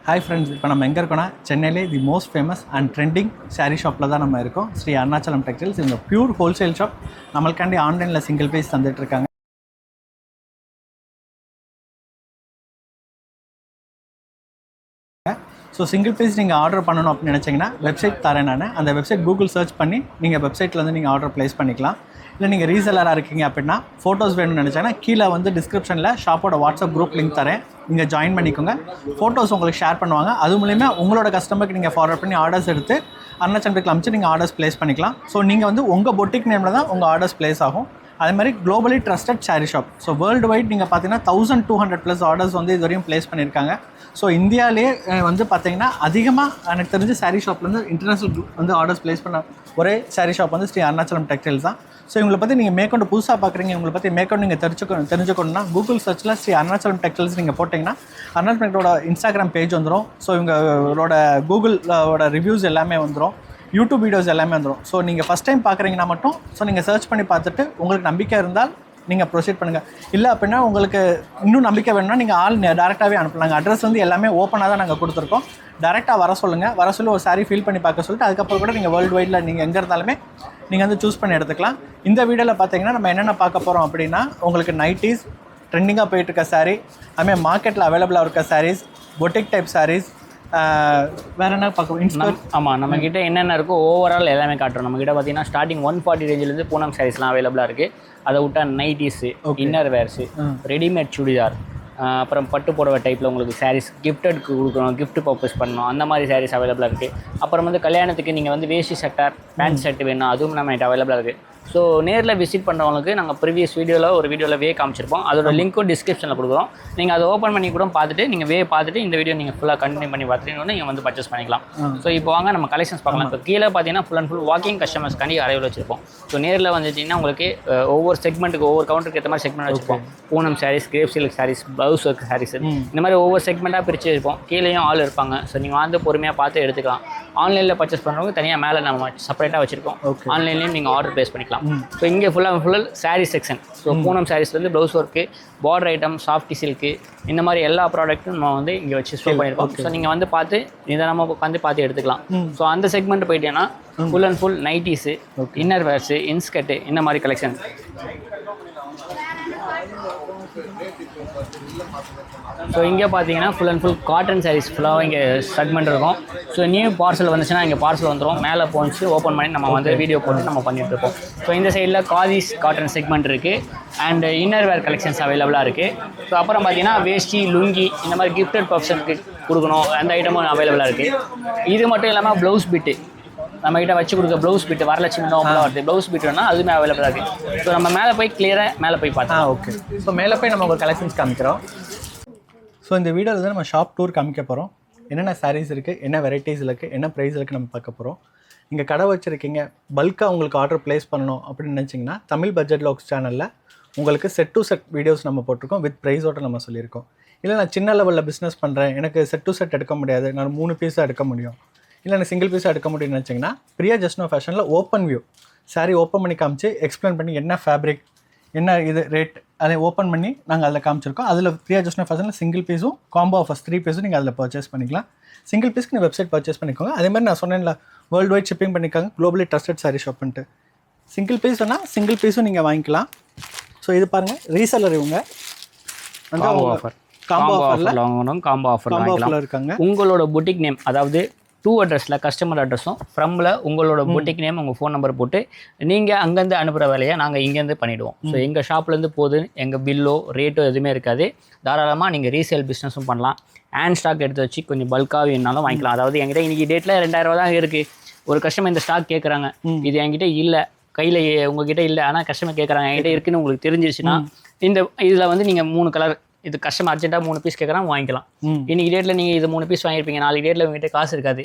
Hi friends, இப்போ நம்ம எங்கே இருக்கோன்னா சென்னையிலே the most famous and trending sari ஷாப்பில் தான் நம்ம இருக்கோம். ஸ்ரீ அருணாச்சலம் டெக்ஸ்டைல்ஸ். இந்த பியூர் ஹோல்சேல் ஷாப். நம்மளுக்காண்டி ஆன்லைனில் சிங்கிள் பீஸ் தந்துட்டுருக்காங்க. ஸோ சிங்கிள் பீஸ் நீங்கள் ஆர்டர் பண்ணணும் அப்படின்னு நினச்சிங்கன்னா வெப்சைட் தரேன் நான். அந்த வெப்சைட் கூகுள் சர்ச் பண்ணி நீங்கள் வெப்சைட்லேருந்து நீங்கள் ஆர்டர் ப்ளேஸ் பண்ணிக்கலாம். இல்லை நீங்கள் ரீசெல்லராக இருக்கீங்க அப்படின்னா ஃபோட்டோஸ் வேணும்னு நினச்சாங்கன்னா கீழே வந்து டிஸ்கிரிப்ஷனில் ஷாப்போட வாட்ஸ்அப் குரூப் லிங்க் தரேன், நீங்கள் ஜாயின் பண்ணிக்கோங்க. ஃபோட்டோஸ் உங்களுக்கு ஷேர் பண்ணுவாங்க. அது மூலிமா உங்களோட கஸ்டமருக்கு நீங்கள் ஃபார்வர்ட் பண்ணி ஆர்டர்ஸ் எடுத்து அருணாச்சலத்துக்கு அனுப்பிச்சு நீங்கள் ஆர்டர்ஸ் ப்ளேஸ் பண்ணிக்கலாம். ஸோ நீங்கள் வந்து உங்கள் பொட்டிக் நேமில் தான் உங்கள் ஆர்டர்ஸ் ப்ளேஸ் ஆகும். அதே மாதிரி globally trusted sari shop. So world wide நீங்கள் பார்த்தீங்கன்னா 1200+ ஆர்டர்ஸ் வந்து இது வரையும் ப்ளேஸ் பண்ணியிருக்காங்க. ஸோ இந்தியாவிலே வந்து பார்த்தீங்கன்னா அதிகமாக எனக்கு தெரிஞ்சு சாரீ ஷாப்லேருந்து இன்டர்நேஷ்னல் வந்து ஆர்டர்ஸ் ப்ளேஸ் பண்ண ஒரே சாரீ ஷாப் வந்து ஸ்ரீ அருணாச்சலம் டெக்ஸ்டைல்ஸ் தான். ஸோ இவங்களை பற்றி நீங்கள் மேற்கொண்டு புதுசாக பார்க்குறீங்க, இவங்களை பற்றி மேற்கொண்டு நீங்கள் தெரிஞ்சுக்கணும்னா கூகுள் சர்ச்சில் ஸ்ரீ அருணாச்சலம் டெக்ஸ்டைல்ஸ் நீங்கள் போட்டிங்கன்னா அருணாச்சலத்தோட இன்ஸ்டாகிராம் பேஜ் வந்துடும். ஸோ இவங்களோட கூகுளோட ரிவ்யூஸ் எல்லாமே வந்துடும், யூடியூப் வீடியோஸ் எல்லாமே வந்துடும். ஸோ நீங்கள் ஃபஸ்ட் டைம் பார்க்குறீங்கன்னா மட்டும் நீங்கள் சர்ச் பண்ணி பார்த்துட்டு உங்களுக்கு நம்பிக்கை இருந்தால் நீங்கள் ப்ரொசீட் பண்ணுங்கள். இல்லை அப்படின்னா உங்களுக்கு இன்னும் நம்பிக்கை வேணும்னா நீங்கள் ஆள் டேரெக்டாகவே அனுப்பலாங்க. அட்ரஸ் வந்து எல்லாமே ஓப்பனாக தான் நாங்கள் கொடுத்துருக்கோம். டேரெக்டாக வர சொல்லுங்கள். வர சொல்லி ஒரு சாரீ ஃபீல் பண்ணி பார்க்க சொல்லிட்டு அதுக்கப்புறம் கூட நீங்கள் வேர்ல்டு வைடில் நீங்கள் எங்கே இருந்தாலுமே நீங்கள் வந்து சூஸ் பண்ணி எடுத்துக்கலாம். இந்த வீடியோவில் பார்த்தீங்கன்னா நம்ம என்னென்ன பார்க்க போகிறோம் அப்படின்னா உங்களுக்கு நைட்டிஸ், ட்ரெண்டிங்காக போயிட்டுருக்க சாரீ, அதுமாதிரி மார்க்கெட்டில் அவைலபிளாக இருக்க சாரீஸ், பொட்டிக் டைப் சாரீஸ், வேறு என்ன பார்க்க. ஆமாம், நம்மக்கிட்ட என்னென்ன இருக்கோ ஓவரால் எல்லாமே காட்டுறோம். நம்மக்கிட்ட பார்த்தீங்கன்னா ஸ்டார்டிங் 140 ரேஞ்சிலேருந்து பூனம் சாரீஸ்லாம் அவைலபிளாக இருக்குது. அதை விட்டால் nighties, inner wears, readymade churidar, அப்புறம் பட்டு புடவை டைப்பில் உங்களுக்கு சாரீஸ் கிஃப்டடுக்கு கொடுக்கணும், கிஃப்ட் பர்பஸ் பண்ணணும், அந்த மாதிரி சாரீஸ் அவைலபிளாக இருக்குது. அப்புறம் வந்து கல்யாணத்துக்கு நீங்கள் வந்து வேஷ்டி சட்டை, பேண்ட் ஷர்ட் வேணும், அதுவும் நம்ம அவைலபிளாக இருக்குது. ஸோ நேரில் விசிட் பண்ணுறவங்களுக்கு நாங்கள் ப்ரீவியஸ் வீடியோவில் காமிச்சிருப்போம். அதோட லிங்க்கும் டிஸ்கிரிப்ஷனில் கொடுக்குறோம். நீங்கள் அதை ஓப்பன் பண்ணி கூட பார்த்துட்டு நீங்கள் பார்த்துட்டு இந்த வீடியோ நீங்கள் ஃபுல்லாக கண்டினியூ பண்ணி பார்த்துட்டு நீங்கள் வந்து பர்ச்சேஸ் பண்ணிக்கலாம். ஸோ இப்போ வாங்க நம்ம கலெக்ஷன்ஸ் பார்க்கலாம். இப்போ கீழே பார்த்தீங்கன்னா ஃபுல் அண்ட் ஃபுல் வாக்கிங் கஸ்டமர்ஸ்க்காண்டி அரைவில் வச்சிருப்போம். ஸோ நேரில் வந்துட்டிங்கன்னா உங்களுக்கு ஒவ்வொரு செக்மெண்ட்டுக்கு ஒவ்வொரு கவுண்டருக்கு ஏற்ற மாதிரி செக்மெண்ட் வச்சுருப்போம். Poonam saris, crepe silk saris, blouse work saris, இந்த மாதிரி ஒவ்வொரு செக்மெண்ட்டாக பிரித்து இருப்போம். கீழேயும் ஆள் இருப்பாங்க. ஸோ நீங்கள் வந்து பொறுமையாக பார்த்து எடுத்துக்கலாம். ஆன்லைனில் பர்ச்சேஸ் பண்ணுறவங்க தனியாக மேலே நம்ம செப்பரேட்டாக வச்சுருக்கோம். ஆன்லைன்லேயும் நீங்கள் ஆர்டர் ப்ளேஸ் பண்ணிக்கலாம். ஸோ இங்கே full sari section. So Poonam சாரீஸ்லேருந்து blouse work, border item, softy silk, இந்த மாதிரி எல்லா ப்ராடக்ட்டும் நம்ம வந்து இங்கே வச்சு ஷோ பண்ணியிருக்கோம். ஸோ நீங்கள் வந்து பார்த்து இதை நம்ம உட்காந்து பார்த்து எடுத்துக்கலாம். ஸோ அந்த செக்மெண்ட் போயிட்டேன்னா full and full nighties, inner wears, inskirt, இந்த மாதிரி கலெக்ஷன். ஸோ இங்கே பார்த்தீங்கன்னா full and full cotton sarees ஃபுல்லாக இங்கே செக்மெண்ட் இருக்கும். ஸோ நியூ பார்சல் வந்துச்சுன்னா இங்கே பார்சல் வந்துடும். மேலே போச்சு ஓப்பன் பண்ணி நம்ம வந்து வீடியோ போட்டு நம்ம பண்ணிட்டு இருக்கோம். ஸோ இந்த சைடில் காதிஸ் காட்டன் செக்மெண்ட் இருக்குது. அண்ட் இன்னர் வேர் கலெக்ஷன்ஸ் அவைலபிளாக இருக்குது. ஸோ அப்புறம் பார்த்தீங்கன்னா வேஷ்டி, லுங்கி, இந்த மாதிரி கிஃப்டட் பர்சனுக்கு கொடுக்கணும், அந்த ஐட்டமும் அவைலபிளாக இருக்குது. இது மட்டும் இல்லாமல் ப்ளவுஸ் பிட்டு நம்மகிட்ட வச்சு கொடுக்க ப்ளவுஸ் பிட்டு வரலட்சுமி நோம்பெலாம் வருது. ப்ளவுஸ் பிட்டுனா அதுவுமே அவைலபிளாக இருக்குது. ஸோ நம்ம மேலே போய் கிளியராக மேலே போய் பார்த்தோம். ஓகே. ஸோ மேலே போய் நம்ம ஒரு கலெக்ஷன்ஸ் காமிக்கிறோம். ஸோ இந்த வீடியோவில் வந்து நம்ம ஷாப் டூர் காமிக்க போகிறோம். என்னென்ன சாரீஸ் இருக்குது, என்ன வெரைட்டிஸ் இருக்குது, என்ன ப்ரைஸ் இருக்குது நம்ம பார்க்க போகிறோம். நீங்கள் கடை வச்சுருக்கீங்க, பல்காக உங்களுக்கு ஆர்டர் ப்ளேஸ் பண்ணணும் அப்படின்னு நினச்சிங்கன்னா தமிழ் பட்ஜெட் லாக்ஸ் சேனலில் உங்களுக்கு செட் டு செட் வீடியோஸ் நம்ம போட்டிருக்கோம். வித் ப்ரைஸோடு நம்ம சொல்லியிருக்கோம். இல்லை நான் சின்ன லெவலில் பிஸ்னஸ் பண்ணுறேன், எனக்கு செட் டு செட் எடுக்க முடியாது, நான் 3 பீஸாக எடுக்க முடியும், இல்லை எனக்கு சிங்கிள் பீஸாக எடுக்க முடியும்னு நினச்சிங்கன்னா பிரியா ஜஸ்னோ ஃபேஷனில் ஓப்பன் வியூ சாரீ ஓப்பன் பண்ணி காமிச்சு எக்ஸ்பிளைன் பண்ணி என்ன ஃபேப்ரிக், என்ன இது ரேட், அதை ஓப்பன் பண்ணி நாங்கள் அதில் காமிச்சிருக்கோம். அதில் பிரியா ஜஸ்னோ ஃபேஷனில் சிங்கிள் பீஸும் காம்போ ஆஃபர்ஸ் 3 பீஸும் நீங்கள் அதில் பர்ச்சேஸ் பண்ணிக்கலாம். சிங்கிள் பீஸ்க்கு நீங்கள் வெப்சைட் பர்ச்சேஸ் பண்ணிக்கோங்க. அதே மாதிரி நான் சொன்னேன்ல வேர்ல்டு வைட் ஷிப்பிங் பண்ணிக்காங்க, குளோபலி ட்ரஸ்டட் சாரீ ஷாப்ன்ட்டு. சிங்கிள் பீஸ் சொன்னால் சிங்கிள் பீஸும் நீங்கள் வாங்கிக்கலாம். ஸோ இது பாருங்கள், ரீசெல்லர் இவங்க வந்து காம்போ ஆஃபரில் இருக்காங்க. உங்களோட புட்டிக் நேம், அதாவது 2 அட்ரஸில் கஸ்டமர் அட்ரஸும் ஃப்ரம்மில் உங்களோட புட்டிக் நேம், உங்கள் ஃபோன் நம்பர் போட்டு நீங்கள் அங்கேருந்து அனுப்புகிற வேலையை நாங்கள் இங்கேருந்து பண்ணிவிடுவோம். ஸோ எங்கள் ஷாப்லேருந்து போது எங்கள் பில்லோ ரேட்டோ எதுவுமே இருக்காது. தாராளமாக நீங்கள் ரீசேல் பிஸ்னஸும் பண்ணலாம். ஹேண்ட் ஸ்டாக் எடுத்து வச்சு கொஞ்சம் பல்காக வேணாலும் வாங்கிக்கலாம். அதாவது என்கிட்ட இன்றைக்கி டேட்டில் 2000 தான் இருக்குது. ஒரு கஸ்டமர் இந்த ஸ்டாக் கேட்குறாங்க, இது என்கிட்ட இல்லை, கையில் உங்ககிட்ட இல்லை, ஆனால் கஸ்டமர் கேட்குறாங்க, என்கிட்ட இருக்குன்னு உங்களுக்கு தெரிஞ்சிருச்சுன்னா இந்த இதில் வந்து நீங்கள் 3 கலர், இது கஸ்டமர் அர்ஜென்ட்டாக 3 பீஸ் கேட்குறாங்க, வாங்கிக்கலாம். இன்னைக்கு டேட்டில் நீங்கள் இது 3 பீஸ் வாங்கியிருப்பீங்க, நாளைக்கு டேட்டில் உங்ககிட்ட காசு இருக்காது,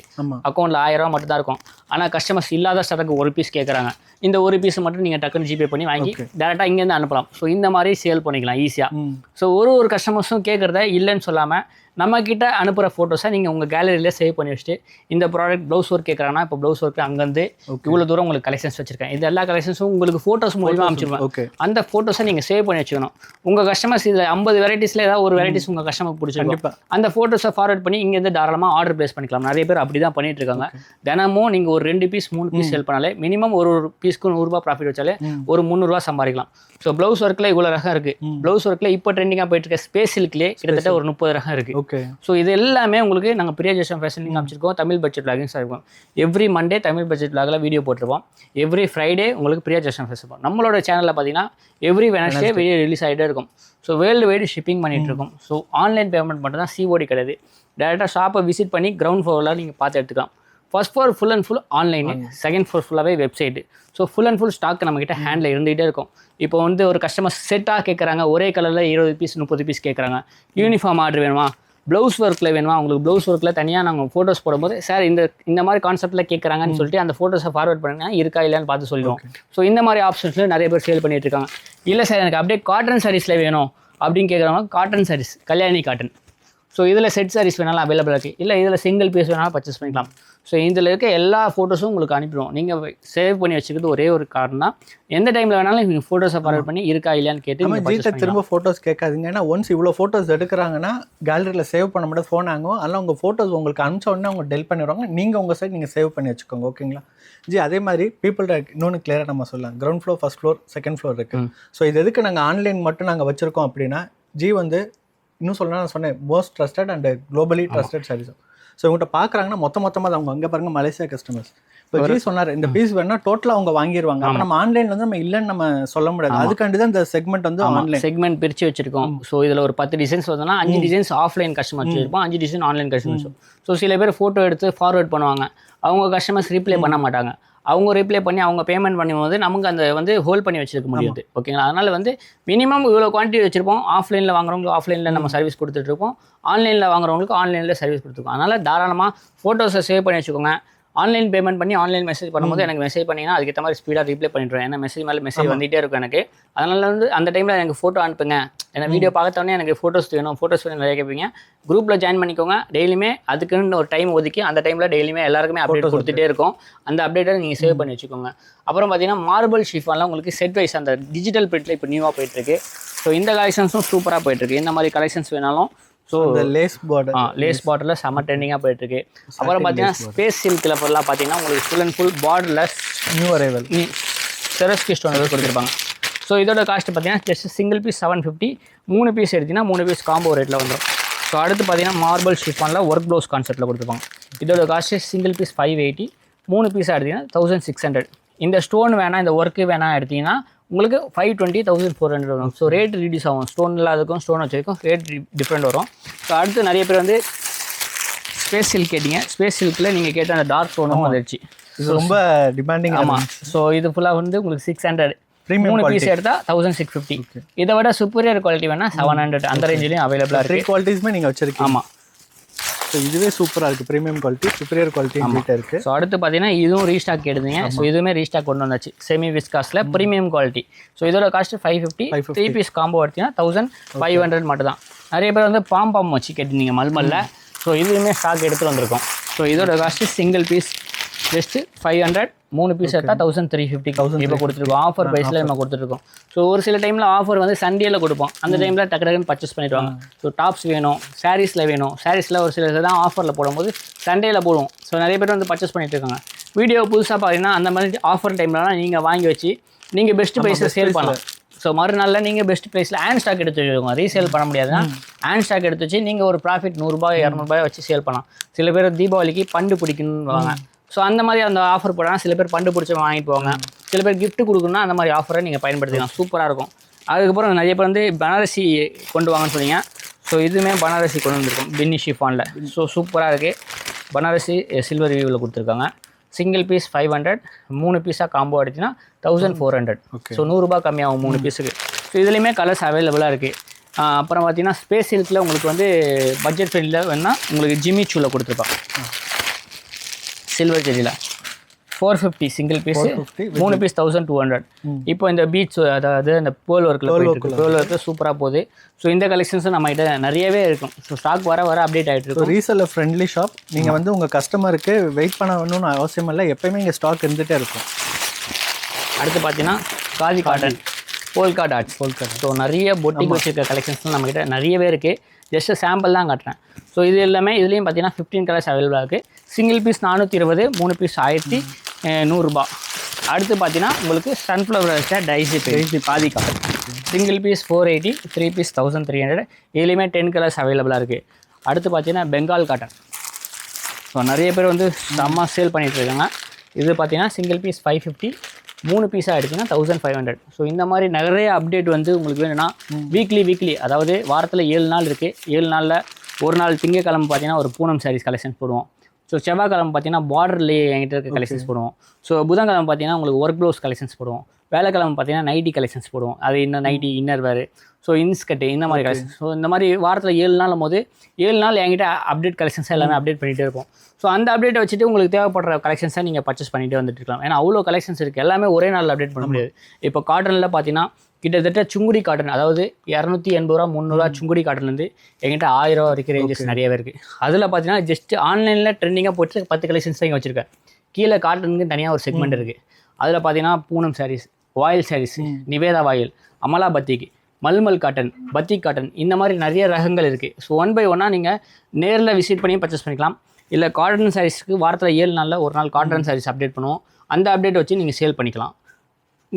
அக்கௌண்ட்டில் 1000 ரூபா மட்டும் தான் இருக்கும். ஆனால் கஸ்டமர்ஸ் இல்லாத ஸ்டாக்கு 1 பீஸ் கேட்குறாங்க, இந்த 1 பீஸ் மட்டும் நீங்கள் டக்குன்னு ஜிபே பண்ணி வாங்கி டேரெக்டாக இங்கேருந்து அனுப்பலாம். ஸோ இந்த மாதிரி சேல் பண்ணிக்கலாம் ஈஸியாக. ஸோ ஒரு கஸ்டமர்ஸும் கேட்குறத இல்லைன்னு சொல்லாமல் நம்மக்கிட்ட அனுப்புகிற ஃபோட்டோஸை நீங்கள் உங்கள் கேலரியில் சேவ் பண்ணி வச்சுட்டு இந்த ப்ராடக்ட் ப்ளவுஸ் ஒர்க் கேட்குறாங்கன்னா இப்போ ப்ளவுஸ் ஒர்க் அங்கேருந்து இவ்வளோ தூரம் உங்களுக்கு கலெக்ஷன்ஸ் வச்சிருக்கேன். இது எல்லா கலெக்ஷன்ஸும் உங்களுக்கு ஃபோட்டோஸ் மூலியமாக அனுப்பிச்சிருவேன். அந்த ஃபோட்டோஸை நீங்கள் சேவ் பண்ணி வச்சுக்கணும். உங்கள் கஸ்டமர்ஸ் இதில் 50 வெரைட்டிஸில் ஏதாவது ஒரு வெரைட்டிஸ் உங்கள் கஸ்டமருக்கு பிடிச்சிருக்கும். அந்த ஃபோட்டோஸை ஃபார்வர்ட் பண்ணி இங்கேருந்து தாராளமாக ஆர்டர் ப்ளேஸ் பண்ணிக்கலாம். நிறைய பேர் அப்படி தான் பண்ணிட்டு இருக்காங்க. தினமும் நீங்கள் ஒரு 2 பீஸ் 3 பீஸ் செல் பண்ணாலே மினிமம் ஒரு பீஸ்க்கு 100 ரூபா ப்ராஃபிட் வச்சாலே ஒரு 300 ரூபா சம்பாதிக்கலாம். ஸோ ப்ளவுஸ் ஒர்க்கில் இவ்வளோ ரகம் இருக்குது. ப்ளவுஸ் ஒர்க்கில் இப்போ ட்ரெண்டிங்காக போயிட்டு இருக்க ஸ்பேஸ் சில்க்லேயே கிட்டத்தட்ட ஒரு 30 ரகம் இருக்குது. ஸோ இது எல்லாமே உங்களுக்கு நாங்கள் பிரியா ஜெயஸ்ரீ ஃபேஷன் அமைச்சிருக்கோம். தமிழ் பட்ஜெட் விளாகிங்ஸ் இருக்கும். எவ்ரி மண்டே தமிழ் பட்ஜெட் விளாகில் வீடியோ போட்டுருப்போம். எவ்ரி ஃப்ரைடே உங்களுக்கு பிரியா ஜெயஸ்ரீ ஃபேஷன் இருக்கும். நம்மளோட சேனலில் பார்த்தீங்கன்னா எவ்ரி வெனஸ்டே வீடியோ ரிலீஸ் ஆகிட்டே இருக்கும். ஸோ வேர்ல்டு வைடு ஷிப்பிங் பண்ணிகிட்டு இருக்கோம். ஸோ ஆன்லைன் பேமெண்ட் மட்டும் தான், சிஓடி கிடையாது. டேரெக்டாக ஷாப்பை விசிட் பண்ணி கிரவுண்ட் ஃப்ளோரில் நீங்கள் பார்த்து எடுத்துக்கலாம். First floor full and full online, second floor ஃபுல்லாகவே website. So full and full stock நம்மக்கிட்ட ஹேண்டில் இருந்துகிட்டே இருக்கும். இப்போ வந்து ஒரு கஸ்டமர் செட்டாக கேட்குறாங்க, ஒரே கலரில் 20 பீஸ் 30 பீஸ் கேட்குறாங்க. யூனிஃபார்ம் ஆர்டர் வேணுமா, ப்ளவுஸ் ஒர்க்கில் வேணுமா, உங்களுக்கு ப்ளவுஸ் ஒர்க்கில் தனியாக நாங்கள் ஃபோட்டோஸ் போடும்போது சார் இந்த மாதிரி கான்செப்ட்டில் கேட்குறாங்கன்னு சொல்லிட்டு அந்த ஃபோட்டோஸை ஃபார்வர்ட் பண்ணுங்க, இருக்கா இல்லையான்னு பார்த்து சொல்லிடுவோம். ஸோ இந்த மாதிரி ஆப்ஷன்ஸில் நிறைய பேர் சேல் பண்ணிட்டு இருக்காங்க. இல்லை சார் எனக்கு அப்படியே காட்டன் சாரீஸில் வேணும் அப்படின்னு கேட்குறவங்க cotton saris, Kalyani cotton. So இதில் செட் சாரீஸ் வேணாலும் அவைலபிள் இருக்குது. இல்லை இதில் சிங்கிள் பீஸ் வேணாலும் பர்ச்சேஸ் பண்ணிக்கலாம். ஸோ இதில் இருக்க எல்லா ஃபோட்டோஸும் உங்களுக்கு அனுப்பிடுவோம். நீங்கள் சேவ் பண்ணி வச்சுக்கிறது ஒரே ஒரு காரணம் தான். எந்த டைமில் வேணாலும் நீங்கள் ஃபோட்டோஸை ஃபார்வர்ட் பண்ணி இருக்கா இல்லையான்னு கேட்டு திரும்ப ஃபோட்டோஸ் கேட்காதீங்க. ஏன்னா ஒன்ஸ் இவ்வளோ ஃபோட்டோஸ் எடுக்கிறாங்கன்னா கேலரியில் சேவ் பண்ண முடியாது, ஃபோன் ஆகும். அதெல்லாம் உங்கள் ஃபோட்டோஸ் உங்களுக்கு அனுப்பிச்ச உடனே அவங்க டெல் பண்ணிடுவாங்க. நீங்கள் உங்கள் சைட் நீங்கள் சேவ் பண்ணி வச்சுக்கோங்க. ஓகேங்களா ஜி? அதே மாதிரி பீப்புள்கிட்ட இன்னொன்று கிளியராக நம்ம சொல்லலாம். Ground floor, first floor, second floor இருக்குது. ஸோ இது எதுக்கு நாங்கள் ஆன்லைன் மட்டும் நாங்கள் வச்சுருக்கோம் அப்படின்னா, ஜி வந்து இன்னும் சொல்லலாம், நான் சொன்னேன் most trusted and globally trusted saris. So இவங்கள்ட்ட பார்க்குறாங்கன்னா மொத்தமாக அவங்க அங்கே பாருங்கள் மலேசியா கஸ்டமர்ஸ். இப்போ ஜி சொன்னார் இந்த பீஸ் வேணால் டோட்டலாக அவங்க வாங்கிடுவாங்க. அப்போ நம்ம ஆன்லைனில் வந்து நம்ம இல்லைன்னு நம்ம சொல்ல முடியாது. அதுக்காண்டி தான் இந்த செக்மெண்ட் வந்து ஆன்லைன் செக்மெண்ட் பிரித்து வச்சிருக்கோம். ஸோ இதில் ஒரு 10 டிசைன்ஸ் வந்தோம்னா 5 டிசைன்ஸ் ஆஃப்லைன் கஸ்டமர் வச்சிருப்போம், 5 டிசைன் ஆன்லைன் கஸ்டமர்ஸ். ஸோ சில பேர் ஃபோட்டோ எடுத்து ஃபார்வர்ட் பண்ணுவாங்க, அவங்க கஸ்டமர்ஸ் ரீப்ளே பண்ண மாட்டாங்க. அவங்க ரிப்ளை பண்ணி அவங்க பேமெண்ட் பண்ணும்போது நமக்கு அந்த வந்து ஹோல்ட் பண்ணி வச்சிருக்க முடியாது. ஓகேங்களா? அதனால் வந்து மினிமம் இவ்வளோ குவான்டிட்டி வச்சுருப்போம். ஆஃப்லைனில் வாங்குறவங்களுக்கு ஆஃப்லைனில் நம்ம சர்வீஸ் கொடுத்துட்ருப்போம், ஆன்லைனில் வாங்குறவங்களுக்கு ஆன்லைனில் சர்வீஸ் கொடுத்துருக்கோம். அதனால் தாராளமாக ஃபோட்டோஸை சேவ் பண்ணி வச்சுக்கோங்க. ஆன்லைன் பேமெண்ட் பண்ணி ஆன்லைன் மெசேஜ் பண்ணும்போது எனக்கு மெசேஜ் பண்ணிங்கன்னா அதுக்கேற்ற மாதிரி ஸ்பீடாக ரிப்ளை பண்ணிடுவேன். ஏன்னா மெசேஜ் மேலே மெசேஜ் வந்துகிட்டே இருக்கும் எனக்கு. அதனால் வந்து அந்த டைமில் எனக்கு ஃபோட்டோ அனுப்புங்க, ஏன்னா வீடியோ பார்த்தோன்னே எனக்கு ஃபோட்டோஸ் வேணும் நிறைய கேட்பீங்க. குரூப்பில் ஜாயின் பண்ணிக்கோங்க. டெய்லியுமே அதுக்குன்னு ஒரு டைம் ஒதுக்கி அந்த டைமில் டெய்லியுமே எல்லாருக்குமே அப்டேட் கொடுத்துட்டே இருக்கும். அந்த அப்டேட்டை நீங்கள் சேவ் பண்ணி வச்சுக்கோங்க. அப்புறம் பார்த்தீங்கன்னா மார்பிள் ஷிஃபானில் உங்களுக்கு செட் வைஸ் அந்த டிஜிட்டல் பிரிண்டில் இப்போ நியூவாக போயிட்டுருக்கு. ஸோ இந்த கலெக்ஷன்ஸும் சூப்பராக போயிட்டுருக்கு. இந்த மாதிரி கலெக்ஷன்ஸ் வேணாலும் ஸோ லேஸ் பார்டரில் செம்ம ட்ரெண்டிங்காக போயிட்டுருக்கு. அப்புறம் பார்த்தீங்கன்னா ஸ்பேஸ் சில்கில் ஃபுல்லாக பார்த்தீங்கன்னா உங்களுக்கு ஃபுல் அண்ட் ஃபுல் பார்டரில் நியூ அரைவல் செரஸ்கி ஸ்டோன் கொடுத்துருப்பாங்க. ஸோ இதோட காஸ்ட் பார்த்தீங்கன்னா ஜஸ்ட் சிங்கிள் பீஸ் 750, 3 பீஸ் எடுத்திங்கன்னா 3 பீஸ் காம்போ ரேட்டில் வந்துடும். ஸோ அடுத்து பார்த்தீங்கன்னா மார்பிள் ஷிஃபானில் ஒர்க் ப்ளவுஸ் கான்செப்ட்டில் கொடுத்துருப்பாங்க. இதோட காஸ்ட்டு சிங்கிள் பீஸ் 580, 3 பீஸாக எடுத்திங்கன்னா 1600. இந்த ஸ்டோன் வேணாம், இந்த ஒர்க்கு வேணாம் எடுத்திங்கன்னா உங்களுக்கு 520, 1400 வரும். ஸோ ரேட் ரிடியூஸ் ஆகும். ஸ்டோன் இல்லாததுக்கும் ஸ்டோன் வச்சிருக்கும் ரேட் டிஃப்ரெண்ட் வரும். ஸோ அடுத்து நிறைய பேர் வந்து ஸ்பேஸ் சில்க் கேட்டிங்க. ஸ்பேஸ் சில்கில் நீங்கள் கேட்ட அந்த டார்க் ஸ்டோனும் வந்துடுச்சு. இது ரொம்ப டிமாண்டிங். ஆமாம். ஸோ இது ஃபுல்லாக வந்து உங்களுக்கு 600, 3 பீஸ் எடுத்தால் 1650. இதை விட சூப்பரியர் குவாலிட்டி வேணால் 700 அந்த ரேஞ்சிலையும் அவைலபிளாக இருக்குது. 3 குவாலிட்டிஸுமே நீங்கள் வச்சிருக்கீங்க. ஆமாம். ஸோ இதுவே சூப்பராக இருக்குது. ப்ரீமியம் குவாலிட்டி, சுப்பீரியர் குவாலிட்டி கிட்ட இருக்குது. ஸோ அடுத்து பார்த்தீங்கன்னா இதுவும் ரீஸ்டாக் எடுத்தீங்க. ஸோ இதுவுமே ரீஸ்டாக் கொண்டு வந்தாச்சு செமி விஸ்காஸில் ப்ரீமியம் குவாலிட்டி. ஸோ இதோட காஸ்ட்டு 550, 3 பீஸ் காம்போ எடுத்தீங்கன்னா 1500 மட்டும் தான். நிறைய பேர் வந்து பாம் வச்சு கேட்டிருந்தீங்க மல்மல்ல. ஸோ இதுவுமே ஸ்டாக் எடுத்துகிட்டு வந்திருக்கோம். ஸோ இதோட cost single piece just 500, 3 piece எடுத்தால் 1350 இப்போ கொடுத்துருக்கோம். ஆஃபர் ப்ரைஸில் நம்ம கொடுத்துருக்கோம். ஸோ ஒரு சில டைமில் ஆஃபர் வந்து சண்டேயில் கொடுப்போம். அந்த டைமில் டக்குன்னு பர்ச்சேஸ் பண்ணிடுவாங்க. ஸோ டாப்ஸ் வேணும், சாரீஸில் வேணும். சாரீஸில் ஒரு சில தான் ஆஃபரில் போடும்போது சண்டேயில் போடுவோம். ஸோ நிறைய பேர் வந்து பர்ச்சேஸ் பண்ணிட்டு இருக்காங்க. வீடியோ புதுசாக பார்த்தீங்கன்னா அந்த மாதிரி ஆஃபர் டைம்லலாம் நீங்கள் வாங்கி வச்சு நீங்கள் பெஸ்ட் ப்ரைஸில் சேல் பண்ணலாம். ஸோ மறுநாளில் நீங்கள் பெஸ்ட் ப்ரைஸில் ஹேண்ட் ஸ்டாக் எடுத்து வச்சுக்கோங்க. ரீசேல் பண்ண முடியாதுன்னா ஹேண்ட் ஸ்டாக் எடுத்து வச்சு நீங்கள் ஒரு ப்ராஃபிட் 100 200 வச்சு சேல் பண்ணலாம். சில பேர் தீபாவளிக்கு பண்டு பிடிக்கணும்னு வாங்க. ஸோ அந்த மாதிரி அந்த ஆஃபர் போடாமல் சில பேர் பண்டு பிடிச்சவங்க வாங்கிட்டு போவாங்க. சில பேர் கிஃப்ட் கொடுக்கணும்னா அந்த மாதிரி ஆஃபரை நீங்கள் பயன்படுத்திக்கலாம். சூப்பராக இருக்கும். அதுக்கப்புறம் நிறைய பேர் வந்து பனாரசி கொண்டு வாங்கன்னு சொன்னீங்க. ஸோ இதுவுமே பனாரசி கொண்டு வந்திருக்கோம் பின்னி ஷிஃபானில். ஸோ சூப்பராக இருக்குது. பனாரசி சில்வர் வியூவில் கொடுத்துருக்காங்க. சிங்கிள் பீஸ் 500, 3 பீஸாக காம்போ எடுத்திங்கன்னா 1400. ஸோ 100 ரூபா கம்மியாகும் 3 பீஸுக்கு. ஸோ இதுலேயுமே கலர்ஸ் அவைலபிளாக இருக்குது. அப்புறம் பார்த்தீங்கன்னா ஸ்பேஸ் சில்கில் உங்களுக்கு வந்து பட்ஜெட் ஃப்ரெண்ட்லியில் வேணால் உங்களுக்கு ஜிம்மி சூவில் கொடுத்துருப்பாங்க சில்வர் ஜெரியில். 450 சிங்கிள் பீஸ் 3 பீஸ் 1200. இப்போ இந்த பீச் அதாவது அந்த பேர்ல் ஒர்க்கில் போயிட்டு பேர்ல் ஒர்க்கு சூப்பராக போகுது. ஸோ இந்த கலெக்ஷன்ஸும் நம்மகிட்ட நிறையவே இருக்கும். ஸோ ஸ்டாக் வர அப்டேட் ஆகிட்டு இருக்கும். Reseller friendly shop. நீங்கள் வந்து உங்கள் கஸ்டமருக்கு வெயிட் பண்ணணும்னு அவசியம் இல்லை, எப்பயுமே இங்கே ஸ்டாக் இருந்துகிட்டே இருக்கும். அடுத்து பார்த்தீங்கன்னா khadi cotton polka dots. So நிறைய பொட்டிக் வச்சுருக்க கலெக்ஷன்ஸ் நம்மகிட்ட நிறையவே இருக்குது. ஜஸ்ட் சாம்பிள் தான் காட்டுறேன். ஸோ இது எல்லாமே இதுலேயும் பார்த்தீங்கன்னா 15 கலர்ஸ் அவைலபிளாக இருக்குது. சிங்கிள் பீஸ் 420, 3 பீஸ் 1100 ரூபா. அடுத்து பார்த்தீங்கன்னா உங்களுக்கு சன்ஃப்ளவர் டைசி பாதி காட்டன் சிங்கிள் பீஸ் 480, 3 பீஸ் 1300. இதுலேயுமே 10 கலர்ஸ் அவைலபிளாக இருக்குது. அடுத்து பார்த்தீங்கன்னா பெங்கால் காட்டன். ஸோ நிறைய பேர் வந்து செம்ம சேல் பண்ணிகிட்டு இருக்காங்க. இது பார்த்தீங்கன்னா சிங்கிள் பீஸ் 550, 3 பீஸாக எடுத்திங்கன்னா 1500. ஸோ இந்த மாதிரி நிறைய அப்டேட் வந்து உங்களுக்கு வேணும்னா வீக்லி அதாவது வாரத்தில் 7 நாள் இருக்குது. 7 நாளில் ஒரு நாள் திங்கக்கிழமை பார்த்தீங்கன்னா ஒரு பூனம் சாரீஸ் கலெக்ஷன்ஸ் போடுவோம். ஸோ செவ்வாய்க்கிழமை பார்த்தீங்கன்னா பார்டர்லேயே என்கிட்ட இருக்க கலெக்ஷன்ஸ் போடுவோம். ஸோ புதன்கிழமை பார்த்தீங்கன்னா உங்களுக்கு ஒர்க் ப்ளவுஸ் கலெக்ஷன்ஸ் போடுவோம். வேலைக்கிழமை பார்த்தீங்கன்னா நைட்டி கலெக்ஷன்ஸ் போடுவோம். அது இன்னும் நைட்டி இன்னர் வேறு, ஸோ இன்ஸ்கட்டு இந்த மாதிரி கலெக்ஷன்ஸ். ஸோ இந்த மாதிரி வாரத்தில் 7 நாள் போது 7 நாள் என்கிட்ட அப்டேட் கலெக்ஷன்ஸாக எல்லாமே அப்டேட் பண்ணிகிட்டே இருக்கும். ஸோ அந்த அப்டேட்டை வச்சுட்டு உங்களுக்கு தேவைப்படுற கலெக்ஷன்ஸாக நீங்கள் பர்ச்சேஸ் பண்ணிகிட்டே வந்துட்டு இருக்கலாம். ஏன்னா அவ்வளோ கலெக்ஷன்ஸ் இருக்குது, எல்லாமே ஒரே நாளில் அப்டேட் பண்ண முடியாது. இப்போ காட்டனில் பார்த்தீங்கன்னா கிட்டத்தட்ட சுங்குடி காட்டன், அதாவது 280 ரூபா 300 சுங்குடி காட்டன்லேருந்து எங்கிட்ட 1000 ரூபா வரைக்கும் ரேஞ்சஸ் நிறையவே இருக்குது. அதில் பார்த்தீங்கன்னா ஜஸ்ட் ஆன்லைனில் ட்ரெண்டிங்காக போட்டு 10 கலெக்ஷன்ஸ் தான் இங்கே வச்சுருக்கேன். கீழே காட்டனுக்கு தனியாக ஒரு செக்மெண்ட் இருக்குது. அதில் பார்த்தீங்கன்னா பூனம் சாரீஸ், வாயில் சாரீஸ், நிவேதா வாயில், அமலா பத்திக், மல்மல் காட்டன், பத்திக் காட்டன், இந்த மாதிரி நிறைய ரகங்கள் இருக்குது. ஸோ 1 by 1 நீங்கள் நேரில் விசிட் பண்ணி பர்ச்சேஸ் பண்ணிக்கலாம். இல்லை காட்டன் சாரீஸ்க்கு வாரத்தில் 7 நாளில் ஒரு நாள் காட்டன் சாரீஸ் அப்டேட் பண்ணுவோம். அந்த அப்டேட் வச்சு நீங்கள் சேல் பண்ணிக்கலாம்.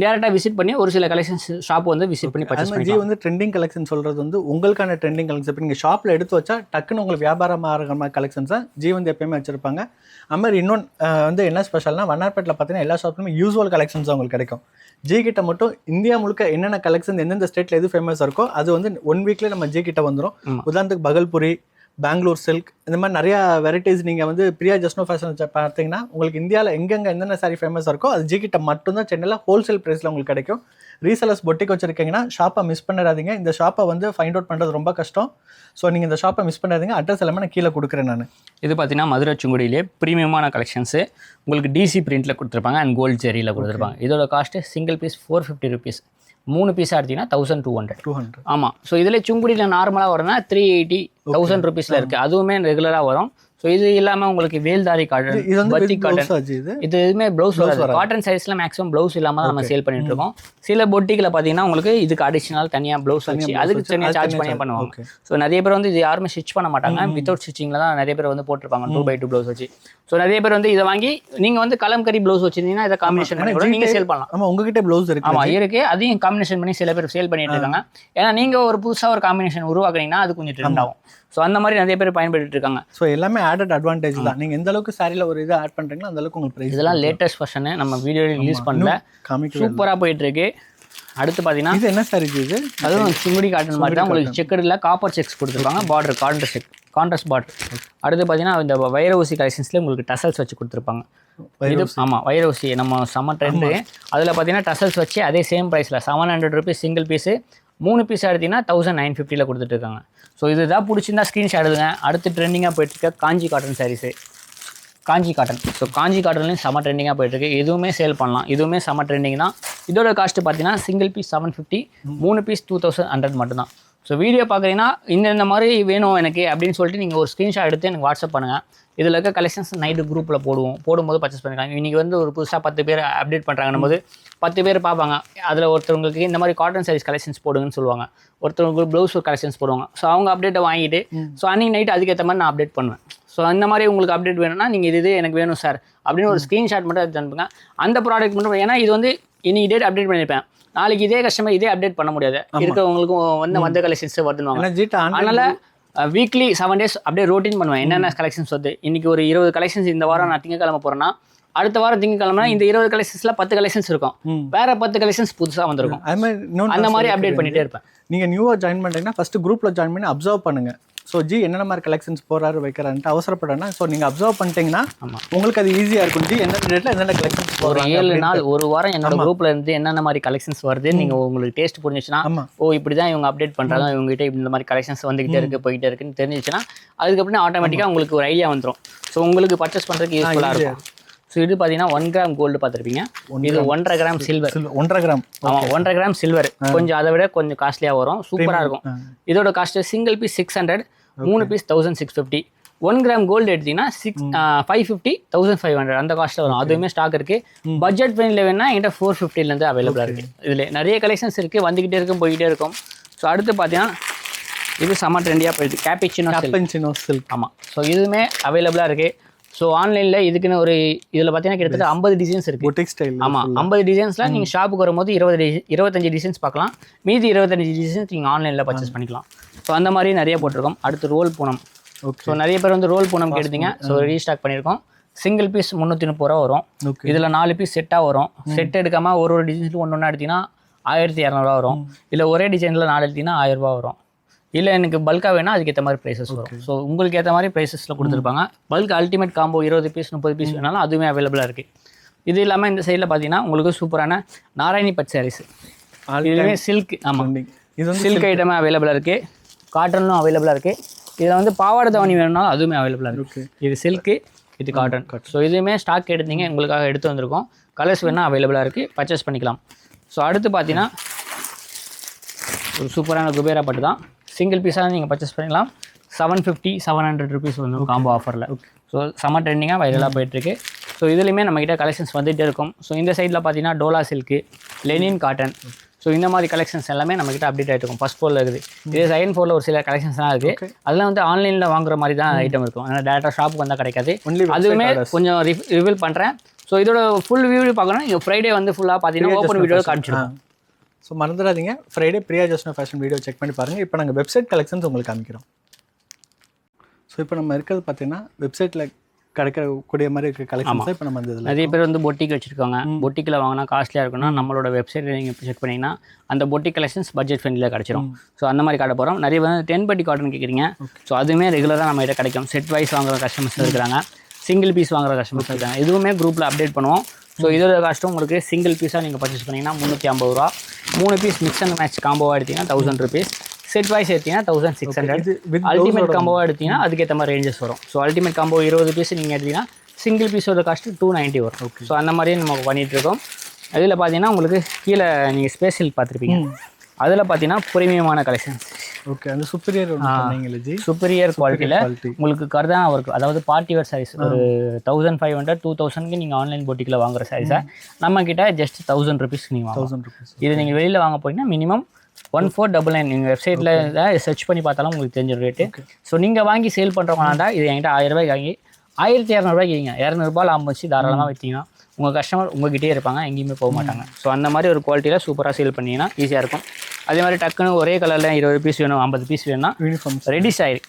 டேரெக்டாக விசிட் பண்ணி ஒரு சில கலெக்ஷன்ஸ் ஷாப் வந்து விசிட் பண்ணி பர்ச்சேஸ் பண்ணி. வந்து ட்ரெண்டிங் கலெக்ஷன் சொல்கிறது வந்து உங்களுக்கான ட்ரெண்டிங் கலெக்ஷன். இப்போ நீங்கள் ஷாப்பில் எடுத்து வச்சா டக்குன்னு உங்களுக்கு வியாபாரம் ஆகிற மாதிரி கலெக்ஷன்ஸை ஜி வந்து எப்பயுமே வச்சுருப்பாங்க. அது மாதிரி இன்னொன்று வந்து என்ன ஸ்பெஷல்னா வண்ணார்பேட்டில் பார்த்தீங்கன்னா எல்லா ஷாப்லையுமே யூஸ்வல் கலெக்ஷன்ஸ் உங்களுக்கு கிடைக்கும். ஜி கிட்ட மட்டும் இந்தியா முழுக்க என்னென்ன கலெக்ஷன் எந்தெந்த ஸ்டேட்டில் எது ஃபேமஸாக இருக்கோ அது வந்து 1 வீக்லேயே நம்ம ஜி கிட்ட வந்துடும். உதாரணத்துக்கு பகல்புரி, பெங்களூர் சில்க், இந்த மாதிரி நிறையா வெரைட்டிஸ் நீங்கள் வந்து பிரியா ஜஸ்னோ ஃபேஷன் பார்த்தீங்கன்னா உங்களுக்கு இந்தியாவில் எங்கெங்கே என்னென்ன சாரி ஃபேமஸாக இருக்கோ அது ஜி கிட்ட மட்டும்தான் சென்னையில் ஹோல்சேல் ப்ரைஸில் உங்களுக்கு கிடைக்கும். ரீசெலர்ஸ் பொட்டிக் வச்சுருக்கீங்கன்னா ஷாப்பை மிஸ் பண்ணிடாதீங்க. இந்த ஷாப்பை வந்து ஃபைண்ட் அவுட் பண்ணுறது ரொம்ப கஷ்டம். ஸோ நீங்கள் இந்த ஷாப்பை மிஸ் பண்ணாதீங்க. அட்ரஸ் எல்லாமே நான் கீழே கொடுக்குறேன். நான் இது பார்த்தீங்கன்னா மதுரை சுங்குடியிலே ப்ரீமியமான கலெக்ஷன்ஸு உங்களுக்கு டிசி பிரிண்ட்டில் கொடுத்துருப்பாங்க அண்ட் கோல்டு ஜெரியில் கொடுத்துருப்பாங்க. இதோட காஸ்ட்டு சிங்கிள் பீஸ் 450 ருபீஸ். 3 பீஸாக எடுத்திங்கன்னா 1200. ஆமாம். ஸோ இதில் சுங்குடியில் நார்மலாக வரும்னா 380, 1000 ருபீஸில் இருக்குது. அதுவுமே ரெகுலராக வரும். ஸோ இது இல்லாமல் உங்களுக்கு வேல்தாரி காட்டன், பத்திக் காட்டன், இது எதுவுமே ப்ளவுஸ் வராது. காட்டன் சைஸில் மேக்ஸிமம் ப்ளவுஸ் இல்லாமல் தான் நம்ம சேல் பண்ணிட்டு இருக்கோம். சில பொட்டிக்கில் பார்த்தீங்கன்னா உங்களுக்கு இதுக்கு அடிஷனல் தனியாக ப்ளவுஸ் வச்சு அதுக்கு தனியாக சார்ஜ் பண்ணி பண்ணுவாங்க. ஸோ நிறைய பேர் வந்து இது யாருமே ஸ்டிச் பண்ண மாட்டாங்க. வித்தவுட் ஸ்டிச்சிங்கில் தான் நிறைய பேர் வந்து போட்டிருப்பாங்க 2x2 ப்ளவுஸ் வச்சு. ஸோ நிறைய பேர் வந்து இதை வாங்கி நீங்கள் வந்து கலம்கரி ப்ளவுஸ் வச்சிருந்தீங்கன்னா இதை காம்பினேஷன் பண்ணி கூட நீங்கள் சேல் பண்ணலாம். ஆமாம், உங்ககிட்ட ப்ளவுஸ் இருக்கு. ஆமாம் இருக்குது. அதையும் காம்பினேஷன் பண்ணி சில பேர் சேல் பண்ணிட்டு இருக்காங்க. ஏன்னா நீங்கள் ஒரு புதுசாக ஒரு காம்பினேஷன் உருவாக்குனீங்கன்னா அது கொஞ்சம் ட்ரெண்ட் ஆகும். ஸோ அந்த மாதிரி நிறைய பேர் பயன்படுத்திட்டு இருக்காங்க. ஸோ எல்லாமே ஆடட் அட்வான்டேஜ் தான். நீங்கள் எந்த அளவுக்கு சாரியில் ஒரு இதை ஆட் பண்ணுறீங்களோ அந்த அளவுக்கு உங்களுக்கு ப்ரைஸ். இதெல்லாம் லேட்டஸ்ட் ஃபர்ஷனு நம்ம வீடியோ ரிலீஸ் பண்ணல, சூப்பராக போயிட்டு இருக்கு. அடுத்து பார்த்தீங்கன்னா இது என்ன சாரி இது? அதுவும் சுங்குடி காட்டன் மாதிரி தான் உங்களுக்கு செக்கடில் காப்பர் செக்ஸ் கொடுத்துருப்பாங்க. Border contrast border. அடுத்து பார்த்தீங்கன்னா இந்த வைர ஊசி கலெக்ஷன்ஸ்லேயே உங்களுக்கு டசல்ஸ் வச்சு கொடுத்துருப்பாங்க. இது ஆமாம், வைர ஊசி நம்ம செம்ம ட்ரெண்டு. அதில் பார்த்தீங்கன்னா டசல்ஸ் வச்சு அதே சேம் ப்ரைஸில் 700 ருபீஸ் சிங்கிள் பீஸு. 3 பீஸ் எடுத்தீங்கன்னா 1950 கொடுத்துட்ருக்காங்க. ஸோ இதுதான் பிடிச்சிருந்தா ஸ்க்ரீன்ஷாட் எடுங்க. அடுத்து ட்ரெண்டிங்காக போயிட்டுருக்க காஞ்சி காட்டன் சாரீஸு, காஞ்சி காட்டன். ஸோ காஞ்சி காட்டன்லேயும் செம்ம ட்ரெண்டிங்காக போயிட்டுருக்கு. இதுவுமே சேல் பண்ணலாம். இதுவுமே செம்ம ட்ரெண்டிங் தான். இதோட காஸ்ட்டு பார்த்தீங்கன்னா சிங்கிள் பீஸ் 750, 3 பீஸ் 2100 மட்டும்தான். ஸோ வீடியோ பார்க்குறீங்கன்னா இந்த மாதிரி வேணும் எனக்கு அப்படின்னு சொல்லிட்டு நீங்கள் ஒரு ஸ்க்ரீன்ஷாட் எடுத்து எனக்கு வாட்ஸ்அப் பண்ணுங்கள். இதில் இருக்க கலெக்ஷன்ஸ் நைட்டு குரூப்பில் போடும்போது பர்ச்சேஸ் பண்ணிக்கலாம். இன்றைக்கி வந்து ஒரு புதுசாக 10 பேர் அப்டேட் பண்ணுறாங்கன்னும் போது 10 பேர் பார்ப்பாங்க. அதில் ஒருத்தவங்களுக்கு இந்த மாதிரி காட்டன் சாரீஸ் கலெக்ஷன்ஸ் போடுங்கன்னு சொல்லுவாங்க, ஒருத்தவங்களுக்கு ப்ளவுஸ் கலெக்ஷன்ஸ் போடுவாங்க. ஸோ அவங்க அப்டேட்டை வாங்கிட்டு ஸோ அன்றைக்கி நைட்டு அதுக்கேற்ற மாதிரி நான் அப்டேட் பண்ணுவேன். ஸோ அந்த மாதிரி உங்களுக்கு அப்டேட் வேணும்னா நீங்கள் இது எனக்கு வேணும் சார் அப்படின்னு ஒரு ஸ்க்ரீன்ஷாட் மட்டும் எடுத்து அனுப்புங்க. அந்த ப்ராடக்ட் மட்டும், ஏன்னா இது வந்து இன்னைக்கு டேட் அப்டேட் பண்ணியிருப்பேன், நாளைக்கு இதே கஸ்டமர் இதே அப்டேட் பண்ண முடியாது. இருக்கிறவங்களுக்கும் வந்த கலெக்ஷன்ஸ் வருதுன்னு. அதனால் வீக்லி 7 days அப்படியே ரோட்டீன் பண்ணுவேன். என்னென்ன கலெக்ஷன்ஸ் வருது, இன்றைக்கி ஒரு 20 கலெக்ஷன்ஸ் இந்த வாரம் நான் திங்கக்கிழமை போகிறேன்னா அடுத்த வாரம் திங்கக்கிழமை இந்த 20 கலெக்ஷன்ஸில் 10 கலெக்ஷன்ஸ் இருக்கும், வேற 10 கலெக்ஷன்ஸ் புதுசாக வந்திருக்கும். அந்த மாதிரி அப்டேட் பண்ணிகிட்டே இருப்பேன். நீங்கள் நியூவாக ஜாயின் பண்ணுறீங்கன்னா ஃபஸ்ட்டு குரூப்பில் ஜாயின் பண்ணி அப்சர்வ் பண்ணுங்கள். ஸோ ஜி என்னென்ன மாதிரி கலெக்ஷன்ஸ் போகிறாரு வைக்கிறான்ட்டு அவசரப்படனா. ஸோ நீங்கள் அப்சர்வ் பண்ணிட்டீங்கன்னா உங்களுக்கு அது ஈஸியாக இருக்கும். ஜி எந்த டேட்டில் என்னென்ன கலெக்ஷன்ஸ் ஒரு 7 நாள் ஒரு வாரம் என்னோட குரூப்பில் இருந்து என்னென்ன மாதிரி கலெக்ஷன்ஸ் வருது நீங்கள் உங்களுக்கு டேஸ்ட் புரிஞ்சிச்சுன்னா, ஓ இப்படி தான் இவங்க அப்டேட் பண்ணுறாங்க, இவங்ககிட்ட இந்த மாதிரி கலெக்ஷன்ஸ் வந்துகிட்டே இருக்குது போய்கிட்டே இருக்குன்னு தெரிஞ்சிச்சுன்னா அதுக்கப்புறம் ஆட்டோமேட்டிக்காக உங்களுக்கு ஒரு ஐடியா வந்துடும். ஸோ உங்களுக்கு பர்ச்சேஸ் பண்ணுறதுக்கு யூஸ்ஃபுல்லாக இருக்கும். ஸோ இது பார்த்தீங்கன்னா 1 கிராம் கோல்டு பார்த்துருப்பீங்க, இது 1.5 கிராம் சில்வர். 1.5 கிராம். ஆமாம், 1.5 கிராம் சில்வர். கொஞ்சம் அதை விட கொஞ்சம் காஸ்ட்லியாக வரும், சூப்பராக இருக்கும். இதோட cost single piece 600, 3 piece 1650. 1 gram gold எடுத்தீங்கன்னா 550, 1500 அந்த காஸ்ட்டில் வரும். அதுவுமே ஸ்டாக் இருக்குது. பட்ஜெட் ஃப்ரெண்ட்லியில் வேணா என்கிட்ட 450லேருந்து அவைலபிளாக இருக்குது. இதில் நிறைய கலெக்ஷன்ஸ் இருக்குது, வந்துக்கிட்டே இருக்கும், போய்கிட்டே இருக்கும். ஸோ அடுத்து பார்த்தீங்கன்னா இது செம்ம ட்ரெண்டியாக போயிடுது, கேப்பிச்சினோ சில்க். ஆமாம், ஸோ இதுவுமே அவைலபிளாக இருக்குது. ஸோ ஆன்லைனில் இதுக்குன்னு ஒரு இதில் பார்த்தீங்கன்னா கிட்டத்தட்ட 50 டிசைன்ஸ் இருக்குது. Boutique style. ஆமாம், 50 டிசைன்ஸில் நீங்கள் ஷாப்புக்கு வரும்போது 25 டிசைன்ஸ் பார்க்கலாம். மீதி 25 டிசைன்ஸ் நீங்கள் ஆன்லைனில் பர்ச்சேஸ் பண்ணிக்கலாம். ஸோ அந்த மாதிரி நிறைய போட்டிருக்கோம். அடுத்து ரோல் பூனம். ஸோ நிறைய பேர் வந்து ரோல் பூனம் கேட்டீங்க. ஸோ ரீஸ்டாக் பண்ணியிருக்கோம். சிங்கிள் பீஸ் 330 ரூபா வரும். இதில் 4 பீஸ் செட்டாக வரும். செட் எடுக்காமல் ஒரு டிசைன்ஸில் ஒன்று எடுத்திங்கன்னா 1200 வரும். இல்லை ஒரே டிசைனில் 4 எடுத்திங்கன்னா 1000 ரூபா வரும். இல்லை எனக்கு பல்காக வேணால் அதுக்கேற்ற மாதிரி ப்ரைஸஸ் வரும். ஸோ உங்களுக்கு ஏற்ற மாதிரி ப்ரைஸஸில் கொடுத்துருப்பாங்க. Bulk ultimate combo 20 piece 30 piece வேணாலும் அதுவுமே அவைலபிளாக இருக்குது. இது இல்லாமல் இந்த சைடில் பார்த்தீங்கன்னா உங்களுக்கு சூப்பரான நாராயணி பட் சாரீஸ். இதுவுமே சில்க். ஆமாம், இது சில்க் ஐட்டமே அவைலபிளாக இருக்குது. காட்டனும் அவைலபிளாக இருக்குது. இதில் வந்து பாவாடை தாவணி வேணும்னாலும் அதுவுமே அவைலபிளாக இருக்குது. இது சில்க்கு, இது காட்டன். ஸோ இதுவுமே ஸ்டாக் எடுத்தீங்க, உங்களுக்காக எடுத்து வந்திருக்கோம். கலர்ஸ் வேணால் அவைலபிளாக இருக்குது, பர்ச்சேஸ் பண்ணிக்கலாம். ஸோ அடுத்து பார்த்தீங்கன்னா ஒரு சூப்பரான குபேரா பட்டு தான். சிங்கிள் பீஸாக நீங்கள் பர்ச்சேஸ் பண்ணிக்கலாம். 750, 700 ருபீஸ் வந்து காம்போ ஆஃபரில். ஸோ செம்ம ட்ரெண்டிங்காக வைரலாக போயிட்டுருக்கு. ஸோ இதுலேயுமே நம்மகிட்ட கலெக்ஷன்ஸ் வந்துகிட்டே இருக்கும். ஸோ இந்த சைடில் பார்த்தீங்கன்னா Dola silk, Lenin cotton. So இந்த மாதிரி கலெக்ஷன்ஸ் எல்லாமே நம்மகிட்ட அப்டேட் ஆகிட்டு இருக்கும். ஃபஸ்ட் ஃப்ளோரில் இருக்குது. இதே செகண்ட் ஃப்ளோரில் ஒரு சில கலெக்ஷன்ஸ்லாம் இருக்குது. அதெல்லாம் வந்து ஆன்லைனில் வாங்குற மாதிரி தான் ஐட்டம் இருக்கும். ஆனால் டேரெக்டாக ஷாப்புக்கு வந்தால் கிடைக்காது. அதுவுமே கொஞ்சம் ரிவீல் பண்ணுறேன். ஸோ இதோட ஃபுல் வீடியோ பார்க்கணும். இங்கே ஃப்ரைடே வந்து ஃபுல்லாக பார்த்தீங்கன்னா ஓப்பன் வீடியோ காமிச்சிருக்கோம். ஸோ மறந்துடாதீங்க, ஃப்ரைடே பிரியா ஜஸ்னோ ஃபேஷன் வீடியோ செக் பண்ணி பாருங்கள். இப்போ நாங்கள் வெப்சைட் கலெக்ஷன்ஸ் உங்களுக்கு காமிக்கிறோம். ஸோ இப்போ நம்ம இருக்கிறது பார்த்தீங்கன்னா வெப்சைட்டில் கிடைக்கக்கூடிய மாதிரி இருக்கிற கலெக்ஷன்ஸ் இப்போ நம்ம வந்து நிறைய பேர் வந்து பொட்டிக் வச்சுருக்காங்க. பொட்டிக்கில் வாங்கினா காஸ்ட்லியாக இருக்குன்னா நம்மளோட வெப்சைட்டில் நீங்கள் செக் பண்ணிங்கன்னா அந்த பொட்டிக் கலெக்ஷன்ஸ் பட்ஜெட் ஃப்ரெண்ட்லியில் கிடச்சிரும். ஸோ அந்த மாதிரி காட்ட போகிறோம். நிறைய வந்து 10 பட்டி காட்டன் கேட்குறீங்க. ஸோ அதுவுமே ரெகுலராக நம்ம கிட்ட கிடைக்கும். செட் வைஸ் வாங்குற கஸ்டமர்ஸ் இருக்கிறாங்க, சிங்கிள் பீஸ் வாங்குற கஸ்டமர்ஸ் இருக்காங்க. இதுவுமே குரூப்பில் அப்டேட் பண்ணுவோம். ஸோ இதோட காஸ்ட்டும் உங்களுக்கு சிங்கிள் பீஸாக நீங்கள் பர்ச்சேஸ் பண்ணிங்கன்னா 350 ரூபா. 3 பீஸ் மிக்ஸ் அண்ட் மேட்ச் காம்போவாக எடுத்திங்கன்னா 1000 ருபீஸ். செட் வைஸ் எடுத்திங்கன்னா 1600. அல்டிமேட் காம்போவாக எடுத்திங்கன்னா அதுக்கேற்ற மாதிரி ரேஞ்சஸ் வரும். ஸோ அல்டிமேட் காம்போ 20 பீஸ் நீங்கள் எடுத்திங்கன்னா சிங்கிள் பீஸோட காஸ்ட்டு 290 வரும். ஸோ அந்த மாதிரியே நம்ம பண்ணிகிட்ருக்கோம். அதில் பார்த்தீங்கன்னா உங்களுக்கு கீழே நீங்கள் ஸ்பேஷியல் பார்த்துருப்பீங்க. அதில் பார்த்தீங்கன்னா ப்ரீமியமான கலெக்ஷன்ஸ். ஓகே, அந்த சுப்பீரியர் குவாலிட்டியில் உங்களுக்கு கர்தானா ஒர்க், அதாவது பார்ட்டி வேர் சாரீஸ் ஒரு 1500, 2000க்கு நீங்கள் ஆன்லைன் பொட்டிக்கில் வாங்குற சாரீஸை நம்ம கிட்ட ஜஸ்ட் 1000 ருபீஸ்க்கு நீங்கள் வாங்கலாம். 1000 ருபீஸ். இது நீங்கள் வெளியில் வாங்க போனீங்கன்னா மினிமம் 1499. நீங்கள் வெப்சைட்டில் சர்ச் பண்ணி பார்த்தாலும் உங்களுக்கு தெரிஞ்ச ரேட்டு. ஸோ நீங்கள் வாங்கி சேல் பண்ணுறவங்களாண்டா இது என்கிட்ட 1000 ரூபாய்க்கு வாங்கி 1200 ரூபாய்க்கு வைங்க. 200 ரூபாய் லாபம் வச்சு தாராளமாக வைத்தீங்கன்னா உங்கள் கஸ்டமர் உங்கள்கிட்டே இருப்பாங்க, எங்கேயுமே போக மாட்டாங்க. ஸோ அந்த மாதிரி ஒரு குவாலிட்டியில் சூப்பராக சேல் பண்ணிங்கன்னா ஈஸியாக இருக்கும். அதே மாதிரி டக்குன்னு ஒரே கலரில் 20 பீஸ் வேணும், 50 பீஸ் வேணும்னா